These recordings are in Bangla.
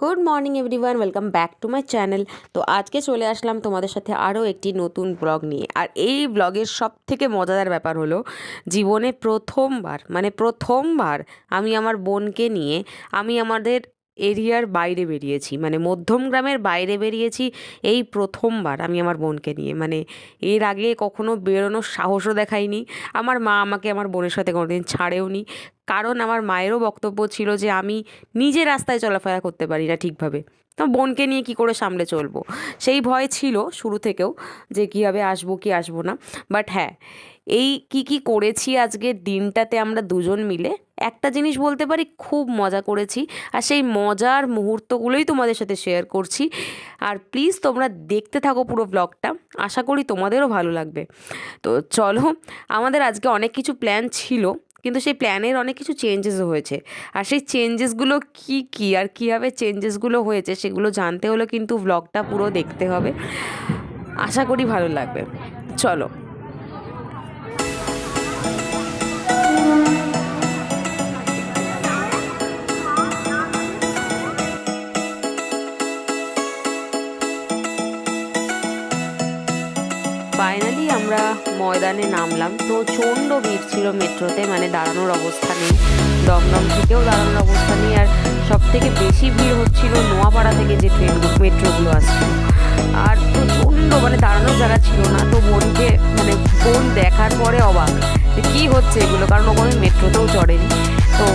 Good morning everyone, welcome back to my channel. তো আজকে চলে আসলাম তোমাদের সাথে আরও একটি নতুন ব্লগ নিয়ে। আর এই ব্লগের সব থেকে মজাদার ব্যাপার হলো জীবনে প্রথমবার আমি আমার বোনকে নিয়ে আমি আমাদের এরিয়ার বাইরে বেরিয়েছি, মানে মধ্যমগ্রামের বাইরে বেরিয়েছি। এই প্রথমবার আমি আমার বোনকে নিয়ে, মানে এর আগে কখনো বেরোনোর সাহসও দেখাইনি। আমার মা আমাকে আমার বোনের সাথে কোনোদিন ছাড়েওনি, কারণ আমার মায়েরও বক্তব্য ছিল যে আমি নিজে রাস্তায় চলাফেরা করতে পারি না ঠিকভাবে, তো বোনকে নিয়ে কি করে সামলে চলবো, সেই ভয় ছিল শুরু থেকেও যে কীভাবে আসবো কি আসবো না। বাট হ্যাঁ, এই কি করেছি আজকের দিনটাতে আমরা দুজন মিলে, একটা জিনিস বলতে পারি, খুব মজা করেছি। আর সেই মজার মুহূর্তগুলোই তোমাদের সাথে শেয়ার করছি। আর প্লিজ তোমরা দেখতে থাকো পুরো ব্লগটা, আশা করি তোমাদেরও ভালো লাগবে। তো চলো, আমাদের আজকে অনেক কিছু প্ল্যান ছিল, কিন্তু সেই প্ল্যানের অনেক কিছু চেঞ্জেসও হয়েছে। আর সেই চেঞ্জেসগুলো কী আর কীভাবে চেঞ্জেসগুলো হয়েছে সেগুলো জানতে হলে কিন্তু ব্লগটা পুরো দেখতে হবে। আশা করি ভালো লাগবে। চলো। ফাইনালি আমরা ময়দানে নামলাম। প্রচণ্ড ভিড় ছিল মেট্রোতে, মানে দাঁড়ানোর অবস্থা নেই, দমদম থেকেও দাঁড়ানোর অবস্থা নেই। আর সব থেকে বেশি ভিড় হচ্ছিল নোয়াপাড়া থেকে যে মেট্রোগুলো আসছিল। আর প্রচণ্ড, মানে দাঁড়ানোর জায়গা ছিল না। তো বোনকে, মানে বোন দেখার পরে অবাক যে কী হচ্ছে এগুলো, কারণ ও কোনো মেট্রোতেও চড়েনি। তো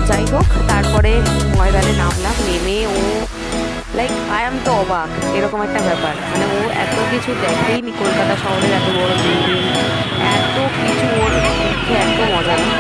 যাই হোক, তারপরে ময়দানে নামলাম। নেমে ও লাইক আই এম তো অবাক, এরকম একটা ব্যাপার। মানে ও এত কিছু দেখেইনি, কলকাতা শহরের এত বড় বিল্ডিং, এত কিছু ওর মুখে এত মজা না।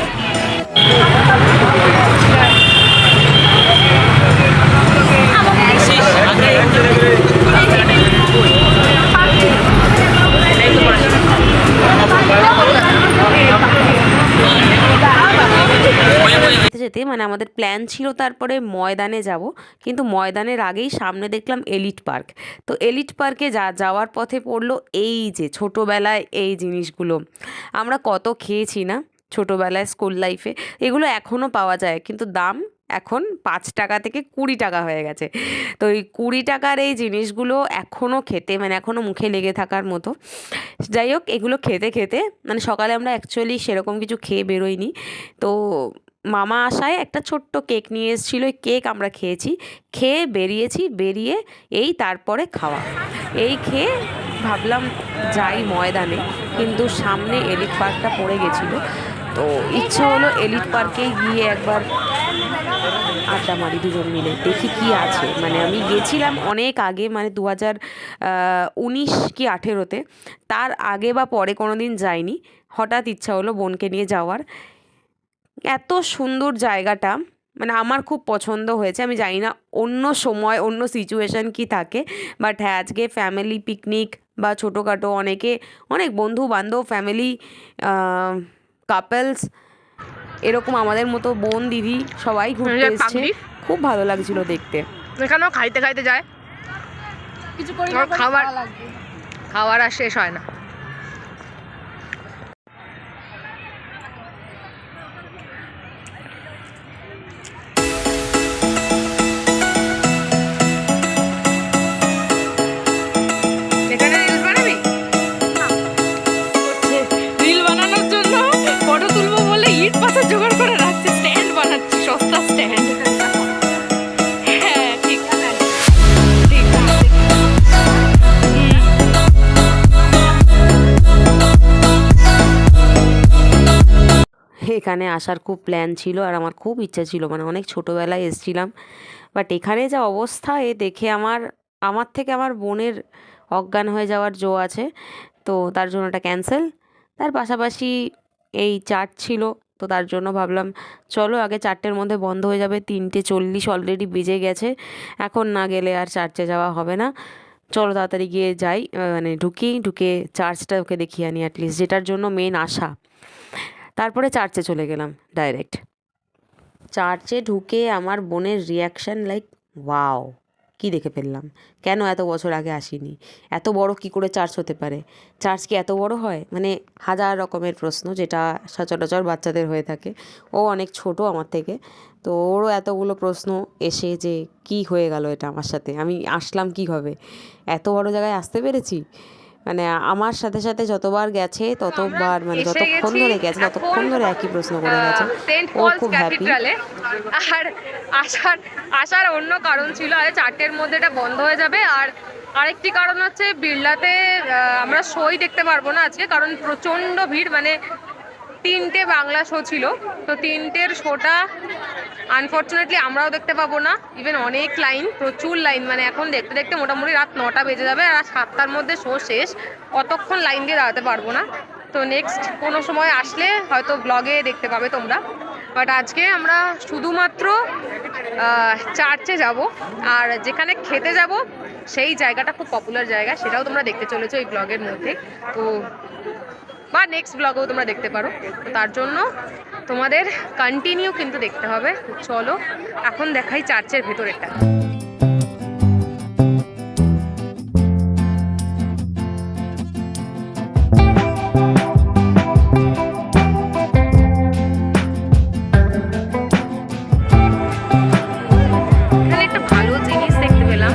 যেতে যেতে, মানে আমাদের প্ল্যান ছিল তারপরে ময়দানে যাব, কিন্তু ময়দানের আগেই সামনে দেখলাম এলিট পার্ক। তো এলিট পার্কে যাওয়ার পথে পড়লো এই যে ছোটোবেলায় এই জিনিসগুলো আমরা কত খেয়েছি না ছোটোবেলায়, স্কুল লাইফে। এগুলো এখনও পাওয়া যায়, কিন্তু দাম এখন 5 টাকা থেকে 20 টাকা হয়ে গেছে। তো এই 20 টাকার এই জিনিসগুলো এখনও খেতে, মানে এখনও মুখে লেগে থাকার মতো। যাই হোক, এগুলো খেতে খেতে, মানে সকালে আমরা অ্যাকচুয়ালি সেরকম কিছু খেয়ে বেরোইনি। তো মামা আশায় একটা ছোট্ট কেক নিয়ে এসেছিলো, ওই কেক আমরা খেয়েছি, খেয়ে বেরিয়েছি। বেরিয়ে এই তারপরে খাওয়া, এই খেয়ে ভাবলাম যাই ময়দানে, কিন্তু সামনে এলিট পার্কটা পড়ে গেছিলো। তো ইচ্ছা হলো এলিট পার্কে গিয়ে একবার আড্ডা মারি দুজন মিলে, দেখি কি আছে। মানে আমি গেছিলাম অনেক আগে, মানে 2019 কি 18-তে, তার আগে বা পরে কোনো দিন যাইনি। হঠাৎ ইচ্ছা হলো বোনকে নিয়ে যাওয়ার। এত সুন্দর জায়গাটা, মানে আমার খুব পছন্দ হয়েছে। আমি জানি না অন্য সময় অন্য সিচুয়েশান কি থাকে, বাট হ্যাঁ, আজকে ফ্যামিলি পিকনিক বা ছোটোখাটো অনেক বন্ধু বান্ধব, ফ্যামিলি, কাপলস, এরকম আমাদের মতো বোন দিদি সবাই ঘুরতে এসছে। খুব ভালো লাগছিল দেখতে। এখানেও খাইতে খাইতে যায়, কিছু করি না, খাওয়ার আর শেষ হয় না। জোগাড় করে রাখছে, স্ট্যান্ড বানাচ্ছি, সস্তা স্ট্যান্ড। হ্যাঁ ঠিক ঠিক। এখানে আসার খুব প্ল্যান ছিল, আর আমার খুব ইচ্ছা ছিল, মানে অনেক ছোটোবেলায় এসেছিলাম। বাট এখানে যা অবস্থা, এ দেখে আমার থেকে আমার বোনের অজ্ঞান হয়ে যাওয়ার জো আছে। তো তার জন্য এটা ক্যান্সেল। তার পাশাপাশি এই চার্জ ছিল, তো তার জন্য ভাবলাম চলো আগে 4টের মধ্যে বন্ধ হয়ে যাবে, 3:40 অলরেডি বেজে গেছে, এখন না গেলে আর চার্চে যাওয়া হবে না। চলো তাড়াতাড়ি গিয়ে যাই, মানে ঢুকে চার্চটা ওকে দেখিয়ে আনি অ্যাটলিস্ট, যেটার জন্য মেন আশা। তারপরে চার্চে চলে গেলাম ডাইরেক্ট। চার্চে ঢুকে আমার বোনের রিয়াকশান লাইক ওয়াও, কি দেখে ফেললাম, কেন এত বছর আগে আসিনি, এত বড় কি করে চার্চ হতে পারে, চার্চ কি এত বড় হয়, মানে হাজার রকমের প্রশ্ন যেটা সচরাচর বাচ্চাদের হয়ে থাকে। ও অনেক ছোট আমার থেকে, তো ওরও এতগুলো প্রশ্ন এসে যে কি হয়ে গেল এটা আমার সাথে, আমি আসলাম কীভাবে, এত বড় জায়গায় আসতে পেরেছি। মানে আমার সাথে সাথে যতবার গেছে ততবার, মানে এসে যতক্ষণ গেছি ধরে গেছে ততক্ষণ ধরে একই প্রশ্ন করে গেছে। সেন্ট ও পলস খুব হ্যাপি। ক্যাথিড্রালে। আর আসার অন্য কারণ ছিল, আরে 4টের মধ্যে এটা বন্ধ হয়ে যাবে। আর আরেকটি কারণ হচ্ছে বিড়লাতে আমরা শোই দেখতে পারবো না আজকে, কারণ প্রচণ্ড ভিড়। মানে 3টে বাংলা শো ছিল, তো 3টের শোটা আনফর্চুনেটলি আমরাও দেখতে পাবো না। ইভেন অনেক লাইন, প্রচুর লাইন, মানে এখন দেখতে দেখতে মোটামুটি রাত 9টা বেজে যাবে। আর 7টার মধ্যে শো শেষ, অতক্ষণ লাইন দিয়ে দাঁড়াতে পারবো না। তো নেক্সট কোনো সময় আসলে হয়তো ব্লগে দেখতে পাবে তোমরা। বাট আজকে আমরা শুধুমাত্র চার্চে যাব, আর যেখানে খেতে যাব সেই জায়গাটা খুব পপুলার জায়গা, সেটাও তোমরা দেখতে চলেছো এই ব্লগের মধ্যে, তো বা নেক্সট ব্লগেও তোমরা দেখতে পারো। তো তার জন্য তোমাদের কন্টিনিউ কিন্তু দেখতে হবে। চলো এখন দেখাই চার্চের ভেতরেরটা। এখানে একটা ভালো জিনিস দেখতে পেলাম।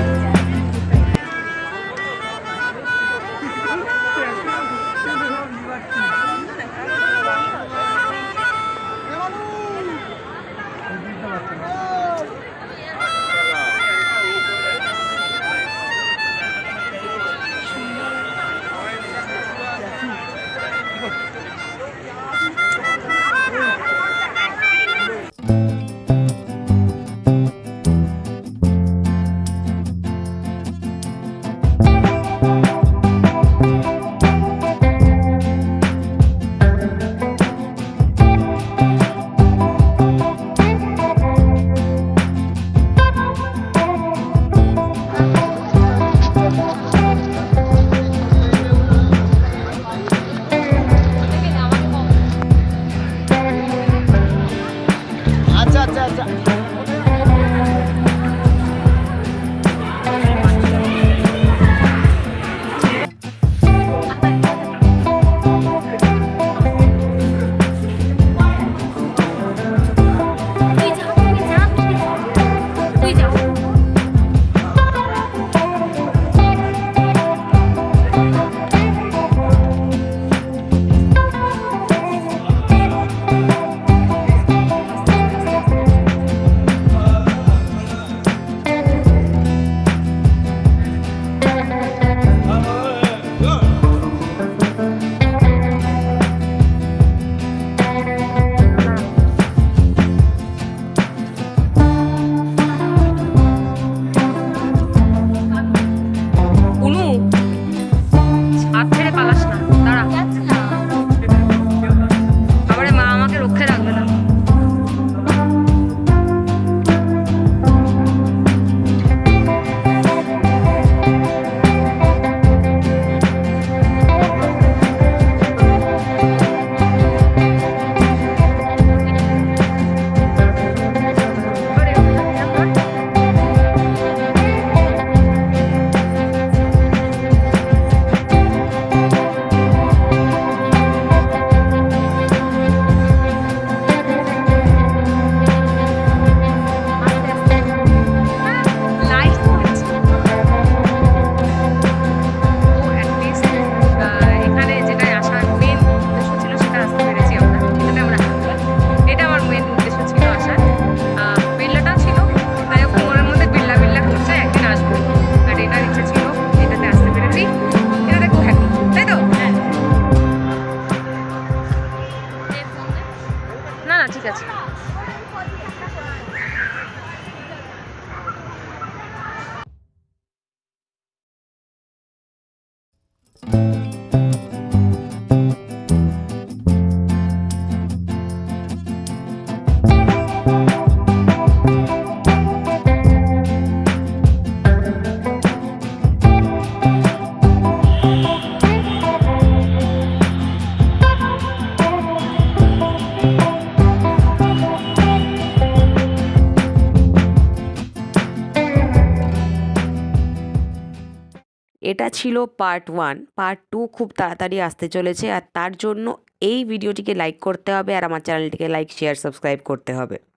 ঠিক আছে। এটা ছিল পার্ট 1। পার্ট 2 খুব তাড়াতাড়ি আসতে চলেছে, আর তার জন্য এই ভিডিওটিকে লাইক করতে হবে আর আমার চ্যানেলটিকে লাইক, শেয়ার, সাবস্ক্রাইব করতে হবে।